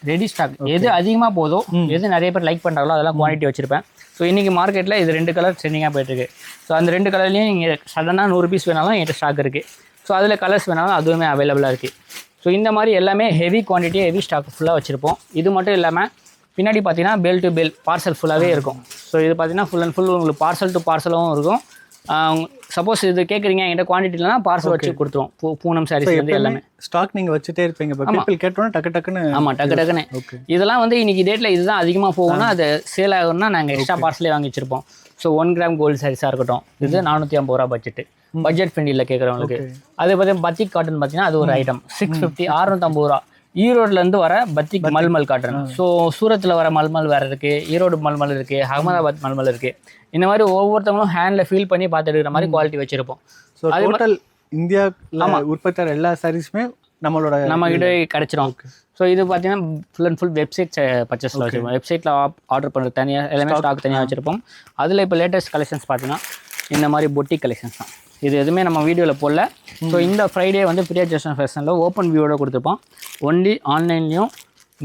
ரெடி ஸ்டாக். எது அதிகமாக போதோ, எது நிறைய பேர் லைக் பண்ணுறாங்களோ அதெல்லாம் குவான்டிட்டி வச்சுருப்பேன். ஸோ இன்றைக்கி மார்க்கெட்டில் இது 2 கலர் ட்ரெண்டிங்காக போயிட்டுருக்கு. ஸோ அந்த 2 கலர்லேயும் நீங்கள் சடனாக 100 பீஸ் வேணாலும் என்கிட்ட ஸ்டாக் இருக்குது. ஸோ அதில் கலர்ஸ் வேணாலும் அதுவுமே அவைலபிளாக இருக்குது. ஸோ இந்த மாதிரி எல்லாமே ஹெவி குவான்டிட்டி, ஹெவி ஸ்டாக் ஃபுல்லாக வச்சுருப்போம். இது மட்டும் இல்லாமல் பின்னாடி பார்த்தீங்கன்னா பெல் டு பெல் பார்சல் ஃபுல்லாகவே இருக்கும். ஸோ இது பார்த்தீங்கன்னா ஃபுல் அண்ட் ஃபுல் உங்களுக்கு பார்சல் டு பார்சலும் இருக்கும். சப்போஸ் இது கேட்குறீங்க என்கிட்ட குவான்டிட்டி இல்லைனா பார்சல் வச்சு கொடுத்துருவோம். பூனம் சாரீஸ் வந்து எல்லாமே ஸ்டாக் நீங்கள் வச்சுட்டே இருப்பீங்க. பீப்பிள் கேட்டோன்னா டக்குன்னு. ஆமாம், டக்குன்னு. இதெல்லாம் வந்து இன்றைக்கி டேட்டில் இதுதான் அதிகமாக போகும்னா அது சேல் ஆகும்னா நாங்கள் எக்ஸ்ட்ரா பார்சலே வாங்கி வச்சுருப்போம். ஸோ 1 கிராம் கோல்டு சாரீஸாக இருக்கட்டும், இது 450 ரூபா பட்ஜெட் ஃப்ரெண்டில் கேட்குறவங்களுக்கு. அதே பார்த்தீங்கன்னா பத்திக் காட்டன் பார்த்தீங்கன்னா அது ஒரு ஐட்டம் 650, 650 ரூபா. ஈரோட்லேருந்து வர பத்திக் மல்மல் காட்டன். ஸோ சூரத்தில் வர மல்மல் வேறு இருக்குது, ஈரோடு மல்மல் இருக்குது, அகமதாபாத் மல்மல் இருக்குது. இந்த மாதிரி ஒவ்வொருத்தவங்களும் ஹேண்டில் ஃபீல் பண்ணி பார்த்து எடுக்கிற மாதிரி குவாலிட்டி வச்சுருப்போம். ஸோ டோட்டல் இந்தியாவில் உற்பத்தி எல்லா சாரீஸுமே நம்ம கிட்ட கிடச்சிரும். ஸோ இது பார்த்தீங்கன்னா ஃபுல் அண்ட் ஃபுல் வெப்சைட் பர்ச்சேஸில் வச்சுருப்போம். வெப்சைட்டில் ஆர்டர் பண்ணுறது தனியாக, எல்லாமே ஸ்டாக் தனியாக வச்சுருப்போம். அதில் இப்போ லேட்டஸ்ட் கலெக்ஷன்ஸ் பார்த்தீங்கன்னா இந்த மாதிரி பொட்டிக் கலெக்ஷன்ஸ் தான். இது எதுவுமே நம்ம வீடியோவில் போடல. ஸோ இந்த ஃப்ரைடே வந்து பிரியா ஜஸ்னோ ஃபேஷனில் ஓப்பன் வியூவோட கொடுத்துருப்போம். ஒன்லி ஆன்லைன்லேயும்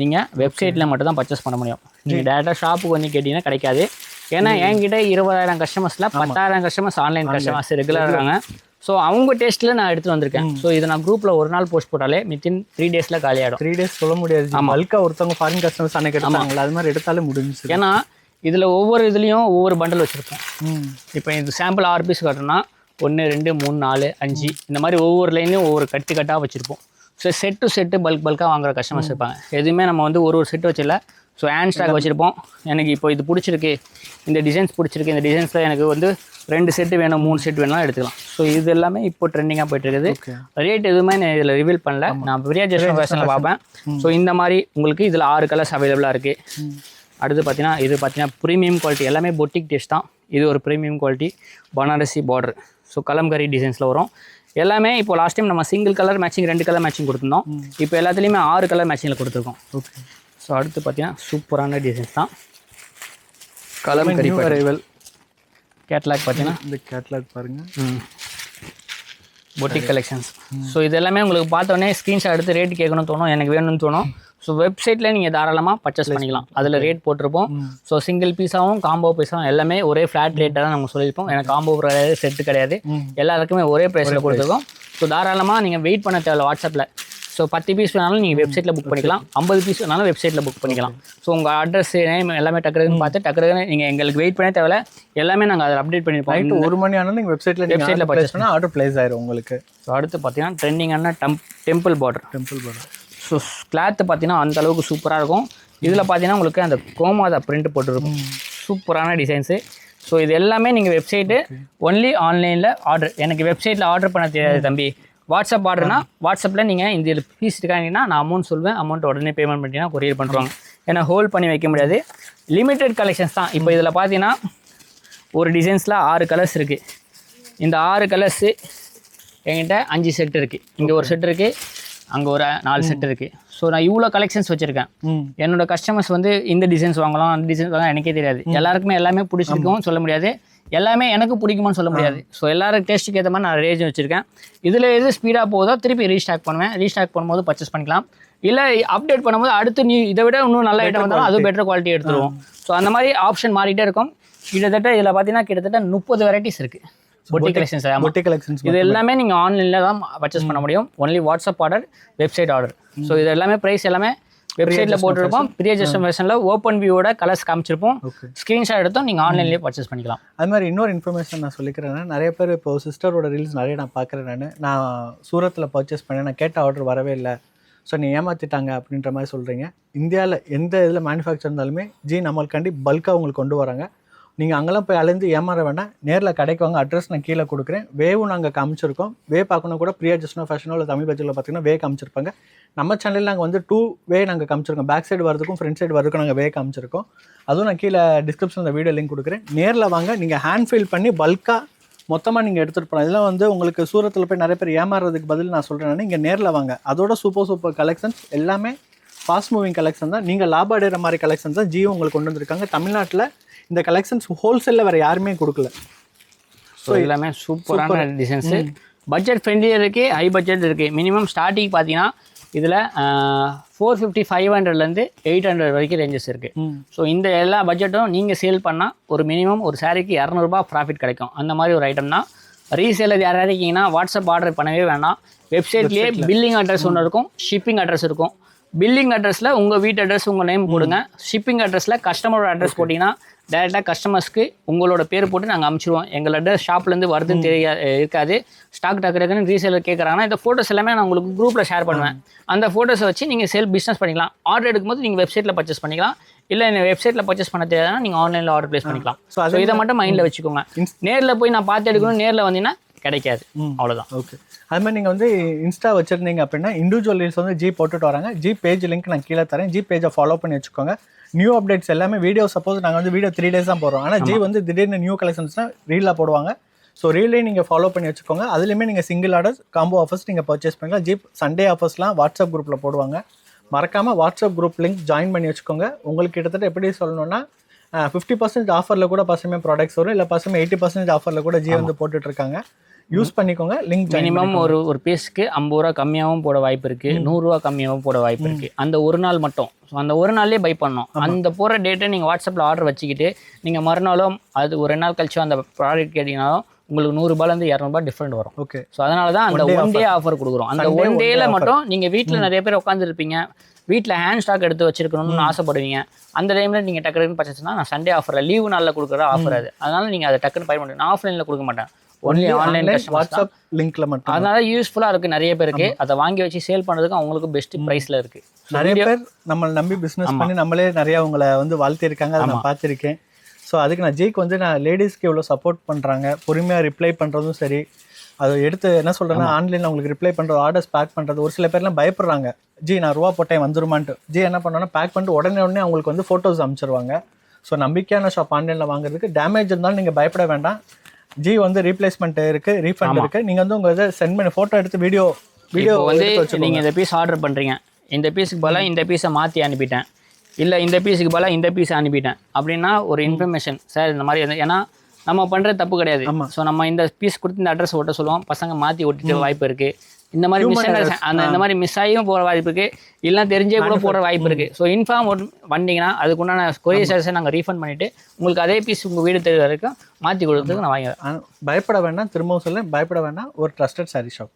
நீங்கள் வெப்சைட்டில் மட்டும் தான் பர்ச்சேஸ் பண்ண முடியும். நீங்கள் டேரெக்டாக ஷாப்புக்கு வந்து கேட்டிங்கன்னா கிடைக்காது. ஏன்னா என்கிட்ட 20,000 கஸ்டமர்ஸில் 10,000 கஸ்டமர்ஸ் ஆன்லைன் கஸ்டமர்ஸ் ரெகுலராக இருக்காங்க. ஸோ அவங்க டேஸ்ட்டில் நான் எடுத்துகிட்டு வந்திருக்கேன். ஸோ இதை நான் குரூப்பில் ஒரு நாள் போஸ்ட் போட்டாலே வித்தின் 3 டேஸில் காலியாகிடும். 3 டேஸ் சொல்ல முடியாது. பல்காக ஒருத்தவங்க ஃபாரின் கஸ்டமர்ஸ் அன்னைக்கு எடுத்தாங்களா, அது மாதிரி எடுத்தாலே முடிஞ்சு. ஏன்னா இதில் ஒவ்வொரு இதுலேயும் ஒவ்வொரு பண்டல் வச்சுருப்போம். இப்போ இது சாம்பிள் 6 பீஸ் காட்டுறோன்னா 1, 2, 3, 4, 5 இந்த மாதிரி ஒவ்வொரு லைன்லையும் ஒவ்வொரு கட்டாக வச்சுருப்போம். ஸோ செட்டு பல்காக வாங்குற கஸ்டமர்ஸ் இருப்பாங்க. எதுவுமே நம்ம வந்து ஒரு செட்டு வச்சிடல. ஸோ ஹேண்ட் ஸ்டாக் வச்சுருப்போம். எனக்கு இப்போ இது பிடிச்சிருக்கு, இந்த டிசைன்ஸ் பிடிச்சிருக்கு, இந்த டிசைன்ஸில் எனக்கு வந்து 2 செட்டு வேணும் 3 செட் வேணாலும் எடுத்துக்கலாம். ஸோ இது எல்லாமே இப்போ ட்ரெண்டிங்காக போயிட்டு இருக்குது. ரேட் எதுவுமே நான் இதில் ரிவீல் பண்ணல, நான் பிரியாஜேஷன் ஃபேஷனில் பார்ப்பேன். ஸோ இந்த மாதிரி உங்களுக்கு இதில் 6 கலர்ஸ் அவைலபிளாக இருக்குது. அடுத்து பார்த்தீங்கன்னா இது பார்த்தீங்கன்னா ப்ரீமியம் குவாலிட்டி, எல்லாமே பொட்டிக் டேஸ்ட் தான். இது ஒரு premium quality Banarasi border. So Kalamkari டிசைன்ஸில் வரும் எல்லாமே. இப்போ லாஸ்ட் டைம் நம்ம single colour matching 2 colour matching கொடுத்துருந்தோம். இப்போ எல்லாத்துலேயுமே 6 கலர் மேட்சிங்கில் கொடுத்துருக்கோம். ஓகே. ஸோ அடுத்து பார்த்தீங்கன்னா சூப்பரான டிசைன்ஸ் தான். கலம்கரி அரைவல் கேட்லாக் பார்த்தீங்கன்னா இந்த கேட்லாக் பாருங்கள், பொட்டிக் கலெக்ஷன்ஸ். ஸோ இது எல்லாமே உங்களுக்கு பார்த்தோன்னே ஸ்க்ரீன்ஷாட் எடுத்து ரேட் கேட்கணும்னு தோணும், எனக்கு வேணும்னு தோணும். ஸோ வெப்சைட்டில் நீங்கள் தாராளமாக பர்ச்சேஸ் பண்ணிக்கலாம். அதில் ரேட் போட்டிருப்போம். ஸோ சிங்கிள் பீஸாகவும் காம்போ பீஸாகவும் எல்லாமே ஒரே ஃப்ளாட் ரேட்டாக தான் நம்ம சொல்லியிருப்போம். எனக்கு காம்போ கிடையாது, செட்டு கிடையாது, எல்லாருக்குமே ஒரே ப்ரைஸில் கொடுத்துருக்கோம். ஸோ தாராளமாக நீங்கள் வெயிட் பண்ண தேவையில்ல. வாட்ஸ்அப்பில் ஸோ 10 பீஸ் வேணாலும் நீங்கள் வெப்சைட்டில் புக் பண்ணிக்கலாம், 50 பீஸ் வேணாலும் வெப்சைட்டில் புக் பண்ணிக்கலாம். ஸோ உங்கள் அட்ரஸ் நேம் எல்லாமே டக்குன்னு பார்த்து டக்குன்னு நீங்கள் எங்களுக்கு வெயிட் பண்ண தேவையில்ல, எல்லாமே நாங்கள் அதில் அப்டேட் பண்ணியிருப்போம். நைட்டு 1 மணி ஆனாலும் நீங்கள் வெப்சைட்டில் பர்ச்சேஸ் பண்ணால் ஆர்டர் ப்ளேஸ் ஆயிரும் உங்களுக்கு. ஸோ அடுத்து பார்த்தீங்கன்னா ட்ரெண்டிங்கான டெம்பிள் பார்டர். ஸோ கிளாத்து பார்த்தீங்கன்னா அந்த அளவுக்கு சூப்பராக இருக்கும். இதில் பார்த்தீங்கன்னா உங்களுக்கு அந்த கோமாதா பிரிண்ட் போட்டுருக்கும், சூப்பரான டிசைன்ஸு. ஸோ இது எல்லாமே நீங்கள் வெப்சைட்டு ஒன்லி ஆன்லைனில் ஆர்டர். எனக்கு வெப்சைட்டில் ஆர்டர் பண்ண தெரியாது தம்பி, வாட்ஸ்அப் ஆர்டர்னா வாட்ஸ்அப்பில் நீங்கள் இந்த பீஸ் இருக்காங்கன்னா நான் அமௌண்ட் சொல்வேன், அமௌண்ட் உடனே பேமெண்ட் பண்ணிட்டீங்கன்னா கொரியர் பண்ணுறாங்க. ஏன்னா ஹோல்ட் பண்ணி வைக்க முடியாது, லிமிட்டெட் கலெக்ஷன்ஸ் தான். இப்போ இதில் பார்த்தீங்கன்னா ஒரு டிசைன்ஸில் 6 கலர்ஸ் இருக்குது. இந்த 6 கலர்ஸு என்கிட்ட 5 செட் இருக்குது. இங்கே ஒரு செட் இருக்குது, அங்கே ஒரு 4 செட் இருக்குது. ஸோ நான் இவ்வளோ கலெக்ஷன்ஸ் வச்சுருக்கேன். என்னோட கஸ்டமர்ஸ் வந்து இந்த டிசைன்ஸ் வாங்கலாம், அந்த டிசைன்ஸ் வாங்கலாம் எனக்கே தெரியாது. எல்லாருக்குமே எல்லாமே பிடிச்சிருக்கும் சொல்ல முடியாது, எல்லாமே எனக்கு பிடிக்குமான்னு சொல்ல முடியாது. ஸோ எல்லாரும் டேஸ்ட்டுக்கு ஏற்ற மாதிரி நான் ரேஞ்ச் வச்சுருக்கேன். இதில் எது ஸ்பீடாக போதோ திருப்பி ரீஸ்டாக் பண்ணுவேன், ரீஸ்டாக் பண்ணும்போது பர்ச்சேஸ் பண்ணிக்கலாம். இல்லை அப்டேட் பண்ணும்போது அடுத்து நீ இதை விட இன்னும் நல்ல ஐட்டம் வந்தாலும் அதுவும் பெட்டர் குவாலிட்டி எடுத்துருவோம். ஸோ அந்த மாதிரி ஆப்ஷன் மாறிட்டே இருக்கும். கிட்டத்தட்ட இதில் பார்த்தீங்கன்னா கிட்டத்தட்ட 30 வெரைட்டிஸ் இருக்குது. பொட்டிக் கலெக்ஷன்ஸ் இது எல்லாமே நீங்கள் ஆன்லைனில் தான் பர்ச்சேஸ் பண்ண முடியும். Only WhatsApp order, website order. So இது எல்லாமே ப்ரைஸ் எல்லாமே வெப்சைட்டில் போட்டுருப்போம். பிரியஜேஷன் வெர்ஷனில் ஓப்பன் வியூவோட கலர்ஸ் காமிச்சிருப்போம். ஸ்க்ரீன்ஷாட் எடுத்தோம் நீங்கள் ஆன்லைன்லேயே பர்ச்சேஸ் பண்ணிக்கலாம். அது மாதிரி இன்னொரு இன்ஃபர்மேஷன் நான் சொல்லிக்கிறேன்னா, நிறைய பேர் இப்போ சிஸ்டரோட ரீல்ஸ் நிறைய நான் பார்க்குறேன். நான் சூரத்தில் பர்ச்சேஸ் பண்ணேன், நான் கேட்ட ஆர்டர் வரவே இல்லை, ஸோ நீ ஏமாற்றிட்டாங்க அப்படின்ற மாதிரி சொல்கிறீங்க. இந்தியாவில் எந்த இதில் மேனுஃபேக்சர் இருந்தாலுமே நம்மளுக்காண்டி பல்காக உங்களுக்கு கொண்டு வராங்க. நீங்கள் அங்கெல்லாம் போய் அலைந்து ஏமாற வேண்டாம், நேரில் கடைக்கு வாங்க. அட்ரஸ் நான் கீழே கொடுக்குறேன். வேவும் நாங்கள் காமிச்சிருக்கோம். வே பார்க்கணும் கூட பிரியா ஜஸ்னோ ஃபேஷனோ இல்லை தமிழ் பட்ஜெட்டில் பார்த்தீங்கன்னா வே காமிச்சிருப்பாங்க. நம்ம சேனலில் நாங்கள் வந்து 2 வே நாங்கள் காமிச்சிருக்கோம். பேக் சைடு வரதுக்கும் ஃப்ரண்ட் சைடு வரதுக்கும் நாங்கள் வே காமிச்சிருக்கோம். அதுவும் நான் கீழே டிஸ்கிரிப்ஷனில் வீடியோ லிங்க் கொடுக்குறேன். நேரில் வாங்க, நீங்கள் ஹேண்ட் ஃபீல் பண்ணி பல்காக மொத்தமாக நீங்கள் எடுத்துகிட்டு போகலாம். இதெல்லாம் வந்து உங்களுக்கு சூரத்தில் போய் நிறைய பேர் ஏமாறுறதுக்கு பதில் நான் சொல்கிறேன், இங்கே நேரில் வாங்க. அதோட சூப்பர் கலெக்ஷன்ஸ் எல்லாமே ஃபாஸ்ட் மூவிங் கலெக்ஷன் தான். நீங்கள் லாபம் அடைகிற மாதிரி கலெக்ஷன்ஸ் தான் ஜியோ உங்களுக்கு கொண்டு வந்திருக்காங்க. தமிழ்நாட்டில் இந்த கலெக்ஷன்ஸ் ஹோல்சேலில் வேறு யாருமே கொடுக்கல. ஸோ எல்லாமே சூப்பரான டிசைன்ஸு. பட்ஜெட் ஃப்ரெண்ட்லியாக இருக்குது, ஹை பட்ஜெட் இருக்குது. மினிமம் ஸ்டார்டிங் பார்த்தீங்கன்னா இதில் 450 500லேருந்து 800 வரைக்கும் ரேஞ்சஸ் இருக்குது. ஸோ இந்த எல்லா பட்ஜெட்டும் நீங்கள் சேல் பண்ணால் ஒரு மினிமம் ஒரு சாரீக்கு 200 ரூபா ப்ராஃபிட் கிடைக்கும். அந்த மாதிரி ஒரு ஐட்டம் தான். ரீசேலர் யாராவது இருக்கீங்கன்னா வாட்ஸ்அப் ஆர்டர் பண்ணவே வேணாம். வெப்சைட்லேயே பில்லிங் அட்ரஸ் ஒன்று இருக்கும், ஷிப்பிங் அட்ரஸ் இருக்கும். பில்லிங் அட்ரஸில் உங்கள் வீட்டு அட்ரஸ் உங்கள் நேம் போடுங்க. ஷிப்பிங் அட்ரஸில் கஸ்டமரோட அட்ரஸ் போட்டிங்கன்னா டேரெக்டாக கஸ்டமர்ஸ்க்கு உங்களோட பேர் போட்டு நாங்கள் அனுப்பிச்சிடுவோம். எங்களோட ஷாப்லேருந்து வருதுன்னு இருக்காது. ஸ்டாக் டக்குன்னு ரீசேலர் கேட்குறாங்கன்னா இந்த ஃபோட்டோஸ் எல்லாமே நான் உங்களுக்கு குரூப்பில் ஷேர் பண்ணுவேன். அந்த ஃபோட்டோஸை வச்சு நீங்கள் சேல் பிஸ்னஸ் பண்ணிக்கலாம். ஆர்டர் எடுக்கும்போது நீங்கள் வெப்சைட்டில் பர்ச்சேஸ் பண்ணிக்கலாம். இல்லை நீங்கள் வெப்சைட்டில் பர்ச்சேஸ் பண்ண தெரியாதுன்னா நீங்கள் ஆன்லைனில் ஆர்டர் ப்ளேஸ் பண்ணிக்கலாம். ஸோ இதை மட்டும் மைண்டில் வச்சுக்கோங்க. நேரில் போய் நான் பார்த்து எடுக்கணும், நேரில் வந்தீங்கன்னா கிடைக்காது, அவ்வளோதான். ஓகே. அது மாதிரி நீங்கள் வந்து இன்ஸ்டா வச்சுருந்தீங்க அப்படின்னா இண்டிவிஜுவல் ரீல்ஸ் வந்து ஜி போட்டுட்டு வராங்க. ஜி பேஜ் லிங்க் நான் கீழே தரேன். ஜி பேஜை ஃபாலோ பண்ணி வச்சுக்கோங்க. நியூ அப்டேட்ஸ் எல்லாமே வீடியோ, சப்போஸ் நாங்கள் வந்து வீடியோ 3 days தான் போடுறோம், ஆனால் ஜி வந்து திடீர்னு நியூ கலெக்ஷன்ஸ்னால் ரீலாக போடுவாங்க. ஸோ ரீலையும் நீங்கள் ஃபாலோ பண்ணி வச்சுக்கோங்க. அதுலேயுமே நீங்கள் சிங்கிள் ஆர்டர்ஸ், காம்போ ஆஃபர்ஸ் நீங்கள் பர்ச்சேஸ் பண்ணிக்கலாம். ஜி சண்டே ஆஃபர்ஸ்லாம் வாட்ஸ்அப் குரூப்பில் போடுவாங்க. மறக்காமல் வாட்ஸ்அப் குரூப் லிங்க் ஜாயின் பண்ணி வச்சுக்கோங்க. உங்களுக்கு கிட்டத்தட்ட எப்படி சொல்லணும்னா 50% ஆஃபரில் கூட பசமே ப்ராடக்ட்ஸ் வரும், இல்லை பசமே 80% ஆஃபரில் கூட ஜி வந்து போட்டுட்ருக்காங்க. யூஸ் பண்ணிக்கோங்க. லிங்க் மினிமம் ஒரு பீஸ்க்கு 50 ரூபா கம்மியாகவும் போட வாய்ப்பு இருக்குது, 100 ரூபா கம்மியாகவும் போட வாய்ப்பு இருக்குது. அந்த ஒரு நாள் மட்டும். ஸோ அந்த ஒரு நாள்லேயே பை பண்ணோம். அந்த போகிற டேட்டை நீங்கள் வாட்ஸ்அப்பில் ஆர்டர் வச்சுக்கிட்டு நீங்கள் மறுநாளும் அது ஒரு 2 நாள் கழிச்சு அந்த ப்ராடக்ட் கேட்டிங்கனாலும் உங்களுக்கு 100 ரூபாயிலேருந்து 200 ரூபாய் டிஃப்ரெண்ட் வரும். ஓகே. ஸோ அதனால தான் அந்த ஒன் டே ஆஃபர் கொடுக்குறோம். அந்த ஒன் டேயில் மட்டும் நீங்கள் வீட்டில் நிறைய பேர் உட்காந்துருப்பீங்க, வீட்டில் ஹேண்ட் ஸ்டாக் எடுத்து வச்சிருக்கணும்னு ஆசைப்படுவீங்க. அந்த டைமில் நீங்கள் டக்குன்னு பர்ச்சேஸ்னா நான் சண்டே ஆஃபரில் லீவு நாளில் கொடுக்குற ஆஃபர் அது. அதனால் நீங்கள் அதை டக்குன்னு பயன்படுத்த. நான் ஆஃப்லைனில் கொடுக்க மாட்டேன். ஒன்லி ஆன்லைன் கஸ்டமர்ஸ் வாட்ஸ்அப் லிங்க்ல மட்டும். அதனால யூஸ்ஃபுல்லாக இருக்குது நிறைய பேருக்கு. அதை வாங்கி வச்சு சேல் பண்ணுறதுக்கு அவங்களுக்கு பெஸ்ட் ப்ரைஸில் இருக்குது. நிறைய பேர் நம்மளை நம்பி பிஸ்னஸ் பண்ணி நம்மளே நிறைய அவங்கள வந்து வாழ்த்திருக்காங்க, அதை நான் பார்த்துருக்கேன். ஸோ அதுக்கு நான் ஜிக்கு வந்து நான் லேடிஸ்க்கு எவ்வளோ சப்போர்ட் பண்ணுறாங்க, பொறுமையாக ரிப்ளை பண்ணுறதும் சரி, அதை எடுத்து என்ன சொல்கிறேன்னா ஆன்லைனில் உங்களுக்கு ரிப்ளை பண்ணுறது, ஆர்டர்ஸ் பேக் பண்ணுறது. ஒரு சில பேர்லாம் பயப்படுறாங்க, ஜி நான் ரூபா போட்டேன் வந்துருமான்ட்டு. ஜி என்ன பண்ணோன்னா பேக் பண்ணிட்டு உடனே அவங்களுக்கு வந்து ஃபோட்டோஸ் அனுப்பிச்சிருவாங்க. ஸோ நம்பிக்கையான ஷாப் ஆன்லைனில் வாங்குறதுக்கு டேமேஜ் இருந்தாலும் நீங்கள் பயப்பட வேண்டாம். ஜி வந்து ரீப்ளேஸ்மெண்ட் இருக்குது, ரீஃபண்ட் இருக்குது. நீங்கள் வந்து உங்கள் இதை சென்ட் பண்ணி ஃபோட்டோ எடுத்து வீடியோ வந்து நீங்கள் இந்த பீஸ் ஆர்டர் பண்ணுறீங்க, இந்த பீஸுக்கு பதிலாக இந்த பீஸை மாற்றி அனுப்பிட்டேன், இல்லை இந்த பீஸுக்கு பதிலாக இந்த பீஸை அனுப்பிட்டேன் அப்படின்னா ஒரு இன்ஃபர்மேஷன் சார் இந்த மாதிரி. ஏன்னா நம்ம பண்ணுறது தப்பு கிடையாது. ஸோ நம்ம இந்த பீஸ் கொடுத்து இந்த அட்ரஸ் ஒட்ட சொல்லுவோம், பசங்க மாற்றி ஒட்டிட்டு வாய்ப்பு இருக்குது. இந்த மாதிரி இந்த மாதிரி மிஸ் ஆகியும் போகிற வாய்ப்பு இருக்குது, இல்லைனா தெரிஞ்சே கூட போகிற வாய்ப்பு இருக்குது. ஸோ இன்ஃபார்ம் வந்தீங்கன்னா அதுக்குண்டான கொரியர் சார்ஜை நாங்கள் ரீஃபண்ட் பண்ணிவிட்டு உங்களுக்கு அதே பீஸ் உங்கள் வீடு தெரிய வரைக்கும் மாற்றி கொடுத்ததுக்கு நான் வாங்குவேன். பயப்பட வேண்டாம், திரும்பவும் சொல்ல பயப்பட வேண்டாம். ஒரு ட்ரஸ்டட் சாரீ ஷாப்.